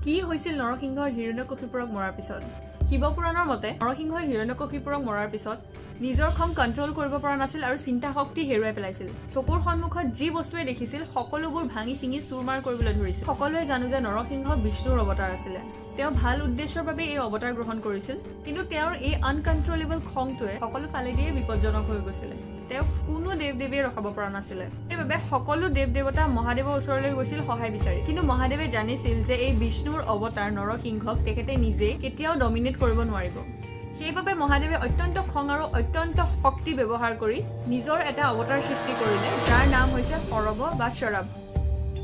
কি হৈছিল নৰসিংহৰ হিৰণ্যকশিপুৰক মৰাৰ পিছত শিৱপুৰাণৰ মতে নৰসিংহই হিৰণ্যকশিপুৰক মৰাৰ পিছত নিজৰ খং কন্ট্ৰোল কৰিব পৰা নাছিল আৰু চিন্তা শক্তি হেৰুৱাই পেলাইছিল চকুৰ সন্মুখত যি বস্তুৱে দেখিছিল সকলোবোৰ ভাঙি চিঙি চুৰমাৰ কৰিবলৈ ধৰিছিল সকলোৱে জানো যে নৰসিংহ বিষ্ণুৰ অৱতাৰ আছিল তেওঁ ভাল উদ্দেশ্যৰ বাবে এই অৱতাৰ গ্ৰহণ কৰিছিল কিন্তু তেওঁৰ এই আনকন্ট্ৰোলেবল খংটোৱে সকলো ফালেদিয়ে বিপদজনক হৈ গৈছিল তেওঁ কোনো দেৱ-দেৱীয়ে ৰখাব পৰা নাছিল সেইবাবে সকলো দেৱ-দেৱতা মহাদেৱৰ ওচৰলৈ গৈছিল সহায় বিচাৰি কিন্তু মহাদেৱে জানিছিল যে এই বিষ্ণুৰ অৱতাৰ নৰসিংহক তেখেতে নিজে কেতিয়াও ডমিনেট কৰিব নোৱাৰিব সেইবাবে মহাদেৱে অত্যন্ত খং আৰু অত্যন্ত শক্তি ব্যৱহাৰ কৰি নিজৰ এটা অৱতাৰ সৃষ্টি কৰিলে যাৰ নাম হৈছে সৰব বা শৰব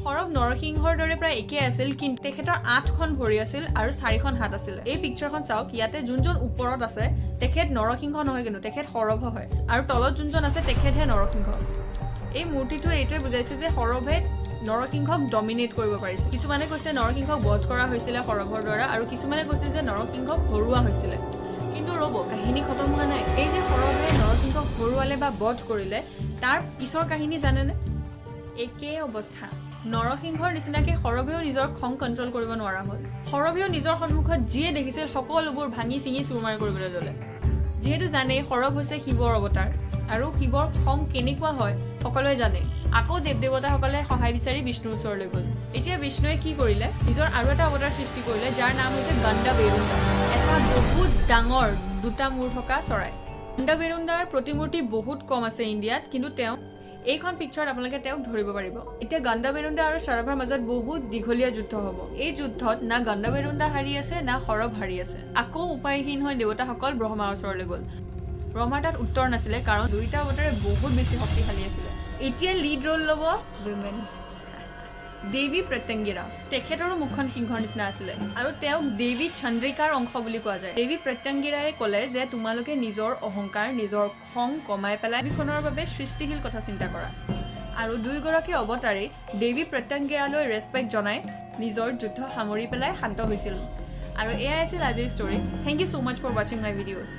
সৰব নৰসিংহৰ দৰে প্ৰায় একে আছিল কিন্তু তেখেতৰ 8খন ভৰি আছিল আৰু 4খন হাত আছিল এই পিকচাৰখন চাওক ইয়াতে যোনজন ওপৰত আছে তেখেত নৰসিংহ নহয় কিন্তু তেখেত সৰব হয় আৰু তলত যোনজন আছে তেখেতহে নৰসিংহ এই মূৰ্তিটো এইটোৱে বুজাইছে যে সৰবে নৰসিংহক ডমিনেট কৰিব পাৰিছে কিছুমানে কৈছে নৰসিংহক বধ কৰা হৈছিল সৰবৰ দ্বাৰা আৰু কিছুমানে কৈছে যে নৰসিংহক হৰুৱা হৈছিল কিন্তু ৰব কাহিনী খতম হোৱা নাই এই যে সৰবে নৰসিংহক হৰুৱালে বা বধ কৰিলে তাৰ পিছৰ কাহিনী জানেনে একে অৱস্থা নৰসিংহৰ নিচিনাকে সৰবেও নিজৰ খং কন্ট্ৰোল কৰিব নোৱাৰা হ'ল সৰবেও নিজৰ সন্মুখত যিয়ে দেখিছিল সকলোবোৰ ভাঙি চিঙি চুৰমাৰ কৰিবলৈ ল'লে যেহেতু জানে সৰব হৈছে শিৱৰ অৱতাৰ আৰু শিৱৰ খং কেনেকুৱা হয় সকলোৱে জানে আকৌ দেৱ-দেৱতাসকলে সহায় বিচাৰি বিষ্ণুৰ ওচৰলৈ গ'ল এতিয়া বিষ্ণুৱে কি কৰিলে নিজৰ আৰু এটা অৱতাৰ সৃষ্টি কৰিলে যাৰ নাম হৈছে গণ্ডাবেৰুণ্ডা এটা বহুত ডাঙৰ দুটা মূৰ থকা চৰাই গণ্ডাবেৰুণ্ডাৰ প্ৰতিমূৰ্তি বহুত কম আছে ইণ্ডিয়াত কিন্তু তেওঁ এইখন পিকচাৰত আপোনালোকে তেওঁক ধৰিব পাৰিব এতিয়া গণ্ডাবেৰুণ্ডা আৰু সৰবৰ মাজত বহুত দীঘলীয়া যুদ্ধ হ'ব এই যুদ্ধত না গণ্ডাবেৰুণ্ডা হাৰি আছে না সৰব হাৰি আছে আকৌ উপায়হীন হৈ দেৱতাসকল ব্ৰহ্মাৰ ওচৰলৈ গ'ল ব্ৰহ্মাৰ তাত উত্তৰ নাছিলে কাৰণ দুইটা অৱতাৰে বহুত বেছি শক্তিশালী আছিলে এতিয়া লিড ৰোল ল'ব উইমেন দেৱী প্ৰত্যংগিৰা তেখেতৰো মুখখন সিংহৰ নিচিনা আছিলে আৰু তেওঁক দেৱী চন্দ্ৰিকাৰ অংশ বুলি কোৱা যায় দেৱী প্ৰত্যংগিৰাই ক'লে যে তোমালোকে নিজৰ অহংকাৰ নিজৰ খং কমাই পেলাই বিখনৰ বাবে সৃষ্টিশীল কথা চিন্তা কৰা আৰু দুইগৰাকী অৱতাৰে দেৱী প্ৰত্যংগিৰালৈ ৰেছপেক্ট জনাই নিজৰ যুদ্ধ সামৰি পেলাই শান্ত হৈছিল আৰু এয়াই আছিল আজিৰ story thank you so much for watching my videos